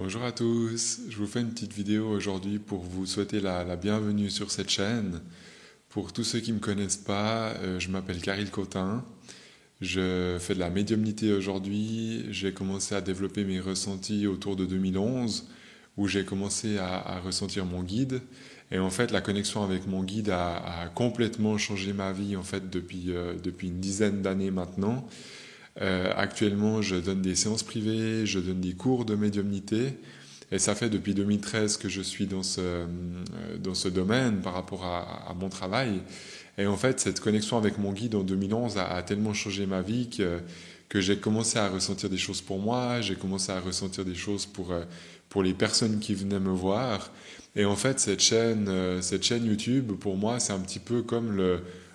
Bonjour à tous, je vous fais une petite vidéo aujourd'hui pour vous souhaiter la bienvenue sur cette chaîne. Pour tous ceux qui ne me connaissent pas, je m'appelle Karil Cotin, je fais de la médiumnité aujourd'hui, j'ai commencé à développer mes ressentis autour de 2011 où j'ai commencé à ressentir mon guide et en fait la connexion avec mon guide a complètement changé ma vie en fait depuis une dizaine d'années maintenant. Actuellement, je donne des séances privées, je donne des cours de médiumnité. Et ça fait depuis 2013 que je suis dans ce domaine par rapport à mon travail. Et en fait, cette connexion avec mon guide en 2011 a tellement changé ma vie que j'ai commencé à ressentir des choses pour moi, j'ai commencé à ressentir des choses pour les personnes qui venaient me voir. Et en fait, cette chaîne YouTube, pour moi, c'est un petit peu comme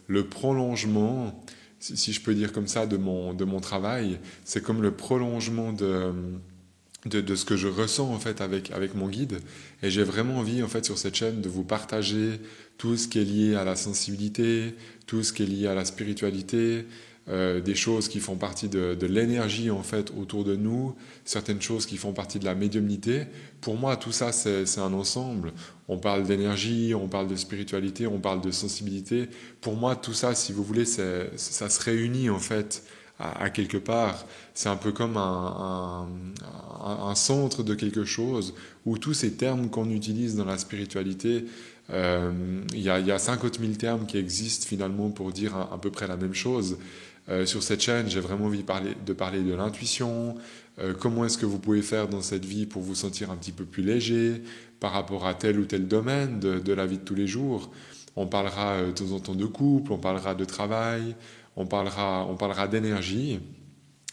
le prolongement, si je peux dire comme ça, de mon travail. C'est comme le prolongement de ce que je ressens en fait avec mon guide. Et j'ai vraiment envie en fait sur cette chaîne de vous partager tout ce qui est lié à la sensibilité, tout ce qui est lié à la spiritualité, des choses qui font partie de l'énergie en fait autour de nous, certaines choses qui font partie de la médiumnité. Pour moi, tout ça c'est un ensemble. On parle d'énergie, on parle de spiritualité, on parle de sensibilité. Pour moi, tout ça, si vous voulez, ça se réunit en fait à quelque part. C'est un peu comme un centre de quelque chose où tous ces termes qu'on utilise dans la spiritualité, il y a 50 000 termes qui existent finalement pour dire à peu près la même chose. Sur cette chaîne, j'ai vraiment envie de parler de l'intuition, comment est-ce que vous pouvez faire dans cette vie pour vous sentir un petit peu plus léger par rapport à tel ou tel domaine de la vie de tous les jours. On parlera de temps en temps de couple, on parlera de travail, on parlera d'énergie.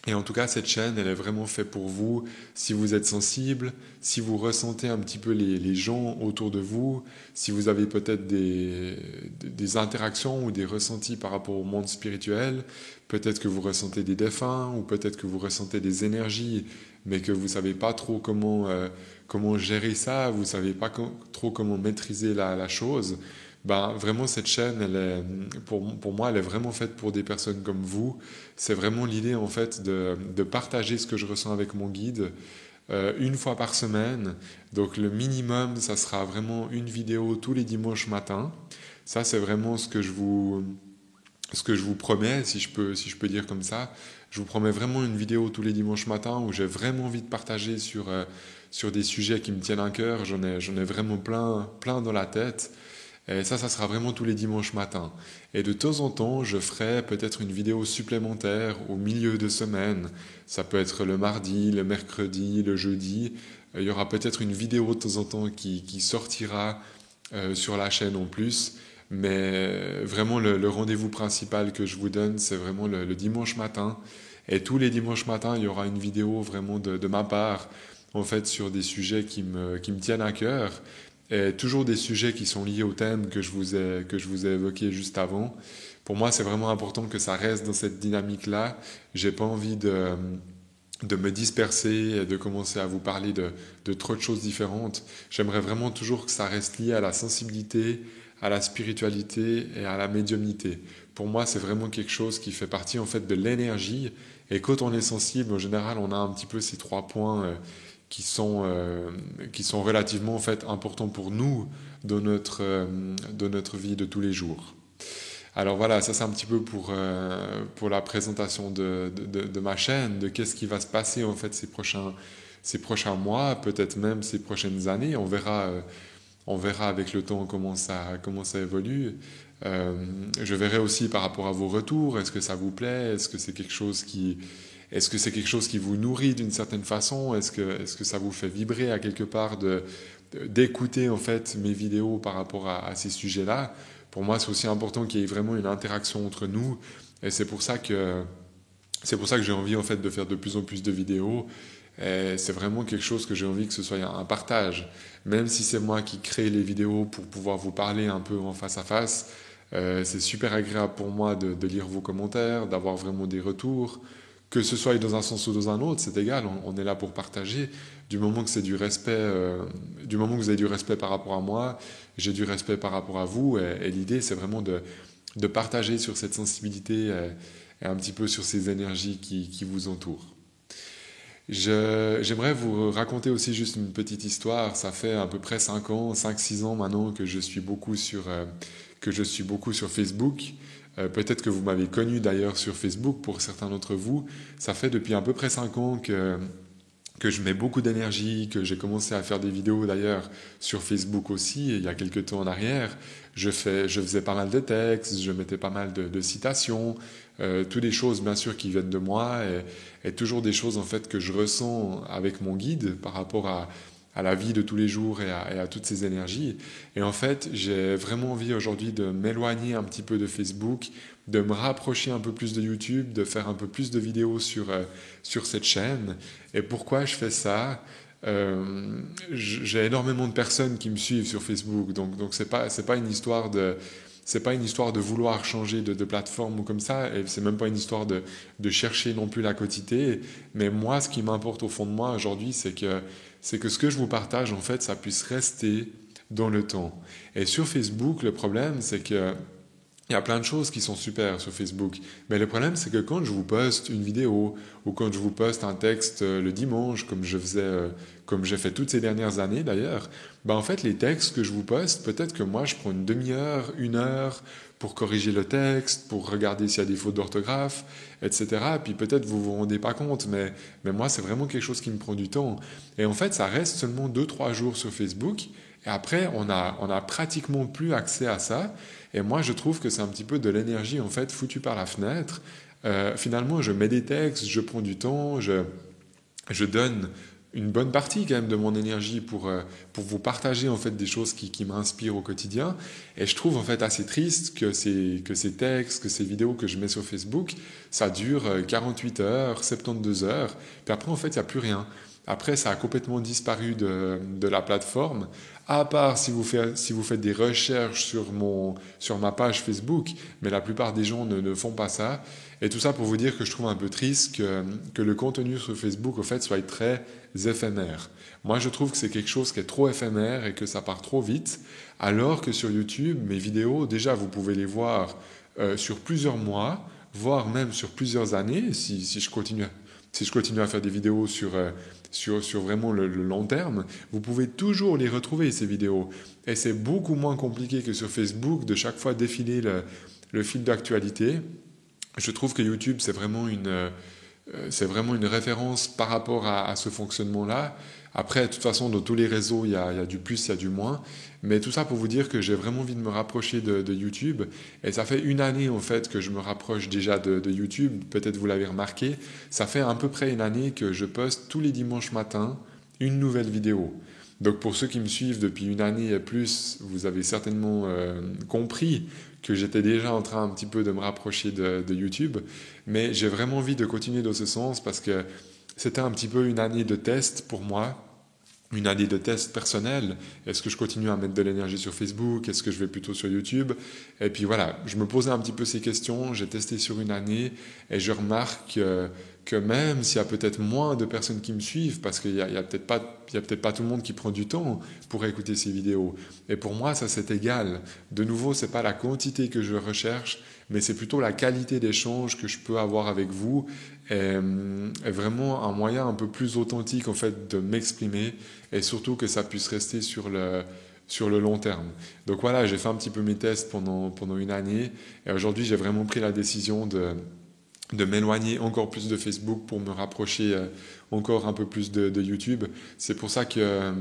Et en tout cas, cette chaîne, elle est vraiment faite pour vous, si vous êtes sensible, si vous ressentez un petit peu les gens autour de vous, si vous avez peut-être des interactions ou des ressentis par rapport au monde spirituel, peut-être que vous ressentez des défunts, ou peut-être que vous ressentez des énergies, mais que vous ne savez pas trop comment gérer ça, vous ne savez pas trop comment maîtriser la chose. Ben, vraiment, cette chaîne, pour moi, elle est vraiment faite pour des personnes comme vous. C'est vraiment l'idée, en fait, de partager ce que je ressens avec mon guide une fois par semaine. Donc, le minimum, ça sera vraiment une vidéo tous les dimanches matins. Ça, c'est vraiment ce que je vous promets, si je peux dire comme ça. Je vous promets vraiment une vidéo tous les dimanches matins où j'ai vraiment envie de partager sur des sujets qui me tiennent à cœur. J'en ai vraiment plein dans la tête. Et ça sera vraiment tous les dimanches matins. Et de temps en temps, je ferai peut-être une vidéo supplémentaire au milieu de semaine. Ça peut être le mardi, le mercredi, le jeudi. Il y aura peut-être une vidéo de temps en temps qui sortira sur la chaîne en plus. Mais vraiment, le rendez-vous principal que je vous donne, c'est vraiment le dimanche matin. Et tous les dimanches matins, il y aura une vidéo vraiment de ma part, en fait, sur des sujets qui me tiennent à cœur. Et toujours des sujets qui sont liés au thème que je vous ai évoqué juste avant. Pour moi, c'est vraiment important que ça reste dans cette dynamique-là. J'ai pas envie de me disperser et de commencer à vous parler de trop de choses différentes. J'aimerais vraiment toujours que ça reste lié à la sensibilité, à la spiritualité et à la médiumnité. Pour moi, c'est vraiment quelque chose qui fait partie en fait de l'énergie. Et quand on est sensible, en général, on a un petit peu ces trois points qui sont relativement en fait importants pour nous dans notre vie de tous les jours. Alors voilà, ça c'est un petit peu pour la présentation de ma chaîne, de qu'est-ce qui va se passer en fait ces prochains mois, peut-être même ces prochaines années. On verra avec le temps comment ça évolue. Je verrai aussi par rapport à vos retours, est-ce que ça vous plaît, est-ce que c'est quelque chose qui vous nourrit d'une certaine façon, est-ce que ça vous fait vibrer à quelque part d'écouter en fait mes vidéos par rapport à ces sujets-là. Pour moi, c'est aussi important qu'il y ait vraiment une interaction entre nous, et c'est pour ça que j'ai envie en fait de faire de plus en plus de vidéos. Et c'est vraiment quelque chose que j'ai envie que ce soit un partage. Même si c'est moi qui crée les vidéos pour pouvoir vous parler un peu en face à face, c'est super agréable pour moi de lire vos commentaires, d'avoir vraiment des retours. Que ce soit dans un sens ou dans un autre, c'est égal, on est là pour partager. Du moment que c'est du respect, du moment que vous avez du respect par rapport à moi, j'ai du respect par rapport à vous. Et l'idée, c'est vraiment de partager sur cette sensibilité et un petit peu sur ces énergies qui vous entourent. J'aimerais vous raconter aussi juste une petite histoire. Ça fait à peu près 5 ans, 5-6 ans maintenant que je suis beaucoup sur Facebook. Peut-être que vous m'avez connu d'ailleurs sur Facebook pour certains d'entre vous. Ça fait depuis à peu près 5 ans que je mets beaucoup d'énergie, que j'ai commencé à faire des vidéos d'ailleurs sur Facebook aussi, il y a quelques temps en arrière. Je faisais pas mal de textes, je mettais pas mal de citations, toutes des choses bien sûr qui viennent de moi et toujours des choses en fait que je ressens avec mon guide par rapport à la vie de tous les jours et à toutes ces énergies. Et en fait, j'ai vraiment envie aujourd'hui de m'éloigner un petit peu de Facebook, de me rapprocher un peu plus de YouTube, de faire un peu plus de vidéos sur cette chaîne. Et pourquoi je fais ça? J'ai énormément de personnes qui me suivent sur Facebook, donc c'est pas une histoire de vouloir changer de plateforme ou comme ça, et c'est même pas une histoire de chercher non plus la quantité. Mais moi, ce qui m'importe au fond de moi aujourd'hui, c'est que ce que je vous partage, en fait, ça puisse rester dans le temps. Et sur Facebook, le problème, c'est que il y a plein de choses qui sont super sur Facebook. Mais le problème, c'est que quand je vous poste une vidéo ou quand je vous poste un texte le dimanche, comme j'ai fait toutes ces dernières années d'ailleurs, ben en fait, les textes que je vous poste, peut-être que moi, je prends une demi-heure, 1 heure pour corriger le texte, pour regarder s'il y a des fautes d'orthographe, etc. Puis peut-être vous vous rendez pas compte, mais moi, c'est vraiment quelque chose qui me prend du temps. Et en fait, ça reste seulement 2-3 jours sur Facebook. Et après, on a pratiquement plus accès à ça. Et moi, je trouve que c'est un petit peu de l'énergie en fait foutue par la fenêtre. Finalement, je mets des textes, je prends du temps, je donne une bonne partie quand même de mon énergie pour vous partager en fait des choses qui m'inspirent au quotidien. Et je trouve en fait assez triste que ces textes, que ces vidéos que je mets sur Facebook, ça dure 48 heures, 72 heures, puis après en fait il n'y a plus rien. Après, ça a complètement disparu de la plateforme, à part si vous faites des recherches sur ma page Facebook, mais la plupart des gens ne font pas ça. Et tout ça pour vous dire que je trouve un peu triste que le contenu sur Facebook, au fait, soit très éphémère. Moi, je trouve que c'est quelque chose qui est trop éphémère et que ça part trop vite, alors que sur YouTube, mes vidéos, déjà, vous pouvez les voir sur plusieurs mois, voire même sur plusieurs années, si je continue à faire des vidéos sur vraiment le long terme, vous pouvez toujours les retrouver, ces vidéos. Et c'est beaucoup moins compliqué que sur Facebook de chaque fois défiler le fil d'actualité. Je trouve que YouTube, c'est vraiment une référence par rapport à ce fonctionnement-là. Après, de toute façon, dans tous les réseaux, il y a du plus, il y a du moins. Mais tout ça pour vous dire que j'ai vraiment envie de me rapprocher de YouTube. Et ça fait 1 année, en fait, que je me rapproche déjà de YouTube. Peut-être vous l'avez remarqué. Ça fait à peu près 1 année que je poste tous les dimanches matins une nouvelle vidéo. Donc pour ceux qui me suivent depuis 1 année et plus, vous avez certainement compris que j'étais déjà en train un petit peu de me rapprocher de YouTube. Mais j'ai vraiment envie de continuer dans ce sens parce que c'était un petit peu 1 année de test pour moi, 1 année de test personnel. Est-ce que je continue à mettre de l'énergie sur Facebook? Est-ce que je vais plutôt sur YouTube? Et puis voilà, je me posais un petit peu ces questions. J'ai testé sur 1 année et je remarque que même s'il y a peut-être moins de personnes qui me suivent, parce qu'il y a peut-être pas tout le monde qui prend du temps pour écouter ces vidéos. Et pour moi, ça c'est égal. De nouveau, c'est pas la quantité que je recherche, mais c'est plutôt la qualité d'échange que je peux avoir avec vous et vraiment un moyen un peu plus authentique en fait de m'exprimer et surtout que ça puisse rester sur le long terme. Donc voilà, j'ai fait un petit peu mes tests pendant 1 année et aujourd'hui j'ai vraiment pris la décision de m'éloigner encore plus de Facebook pour me rapprocher encore un peu plus de YouTube. C'est pour ça que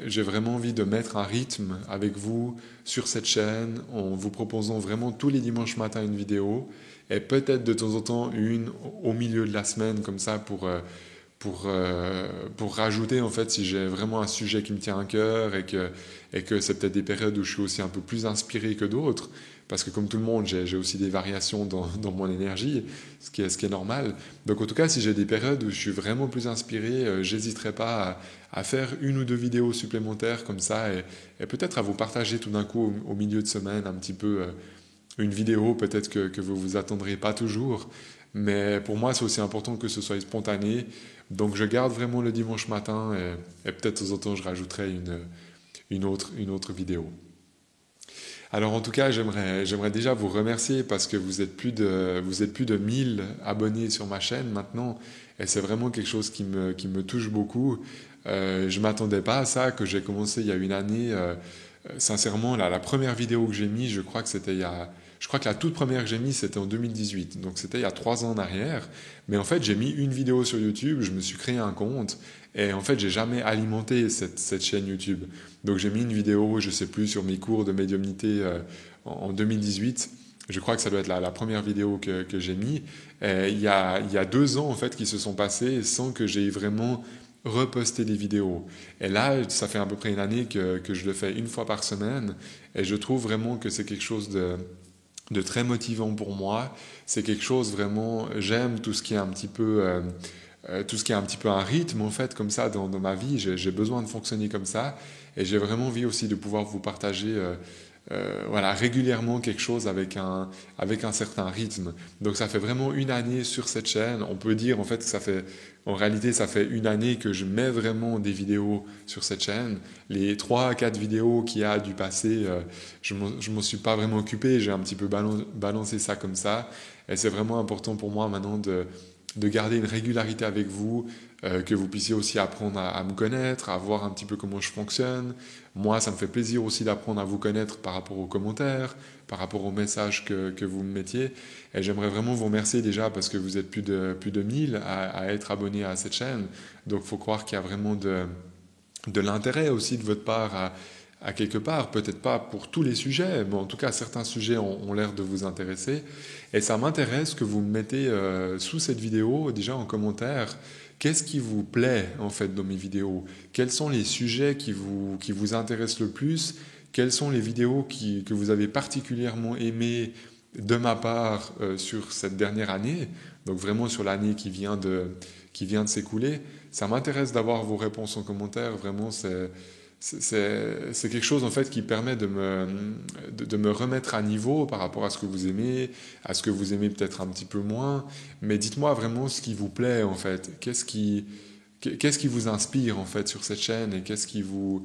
j'ai vraiment envie de mettre un rythme avec vous sur cette chaîne en vous proposant vraiment tous les dimanches matins une vidéo et peut-être de temps en temps une au milieu de la semaine comme ça pour rajouter en fait si j'ai vraiment un sujet qui me tient à cœur et que c'est peut-être des périodes où je suis aussi un peu plus inspiré que d'autres parce que comme tout le monde j'ai aussi des variations dans mon énergie ce qui est normal. Donc en tout cas si j'ai des périodes où je suis vraiment plus inspiré j'hésiterai pas à faire 1 ou 2 vidéos supplémentaires comme ça et peut-être à vous partager tout d'un coup au milieu de semaine un petit peu une vidéo peut-être que vous vous attendrez pas toujours. Mais pour moi, c'est aussi important que ce soit spontané. Donc, je garde vraiment le dimanche matin et peut-être de temps en temps, je rajouterai une autre vidéo. Alors en tout cas, j'aimerais déjà vous remercier parce que vous êtes plus de 1000 abonnés sur ma chaîne maintenant et c'est vraiment quelque chose qui me touche beaucoup. Je m'attendais pas à ça, que j'ai commencé il y a une année. Sincèrement, la première vidéo que j'ai mise, je crois que la toute première que j'ai mise, c'était en 2018. Donc c'était il y a 3 ans en arrière. Mais en fait, j'ai mis une vidéo sur YouTube, je me suis créé un compte et en fait, j'ai jamais alimenté cette chaîne YouTube. Donc j'ai mis une vidéo, je sais plus, sur mes cours de médiumnité en 2018. Je crois que ça doit être la première vidéo que j'ai mis. Et il y a 2 ans en fait qui se sont passés sans que j'ai vraiment reposté des vidéos. Et là, ça fait à peu près une année que je le fais une fois par semaine. Et je trouve vraiment que c'est quelque chose de très motivant pour moi. C'est quelque chose vraiment, j'aime tout ce qui est un petit peu tout ce qui est un petit peu un rythme en fait comme ça dans ma vie. J'ai besoin de fonctionner comme ça et j'ai vraiment envie aussi de pouvoir vous partager voilà, régulièrement quelque chose avec un certain rythme. Donc ça fait vraiment une année sur cette chaîne. On peut dire en fait que en réalité, ça fait une année que je mets vraiment des vidéos sur cette chaîne. Les 3 à 4 vidéos qu'il y a du passé, je m'en suis pas vraiment occupé. J'ai un petit peu balancé ça comme ça. Et c'est vraiment important pour moi maintenant de garder une régularité avec vous, que vous puissiez aussi apprendre à me connaître, à voir un petit peu comment je fonctionne. Moi, ça me fait plaisir aussi d'apprendre à vous connaître par rapport aux commentaires, par rapport aux messages que vous me mettiez. Et j'aimerais vraiment vous remercier déjà parce que vous êtes plus de 1000 à être abonnés à cette chaîne. Donc, il faut croire qu'il y a vraiment de l'intérêt aussi de votre part à quelque part, peut-être pas pour tous les sujets, mais en tout cas certains sujets ont l'air de vous intéresser. Et ça m'intéresse que vous me mettez sous cette vidéo, déjà en commentaire, qu'est-ce qui vous plaît en fait dans mes vidéos? Quels sont les sujets qui vous intéressent le plus? Quelles sont les vidéos que vous avez particulièrement aimées de ma part sur cette dernière année? Donc vraiment sur l'année qui vient de s'écouler. Ça m'intéresse d'avoir vos réponses en commentaire, vraiment c'est quelque chose en fait qui permet de me remettre à niveau par rapport à ce que vous aimez, à ce que vous aimez peut-être un petit peu moins. Mais dites-moi vraiment ce qui vous plaît en fait. Qu'est-ce qui vous inspire en fait sur cette chaîne et qu'est-ce qui vous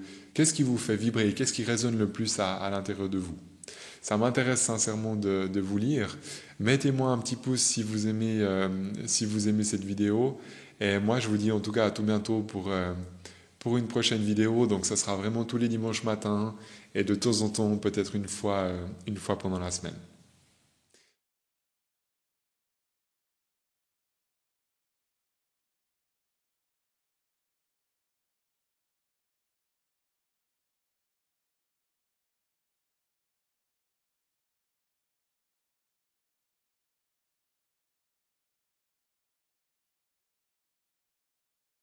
fait vibrer, qu'est-ce qui résonne le plus à l'intérieur de vous. Ça m'intéresse sincèrement de vous lire. Mettez-moi un petit pouce si vous aimez cette vidéo. Et moi, je vous dis en tout cas à tout bientôt pour une prochaine vidéo. Donc ça sera vraiment tous les dimanches matins et de temps en temps, peut-être une fois pendant la semaine.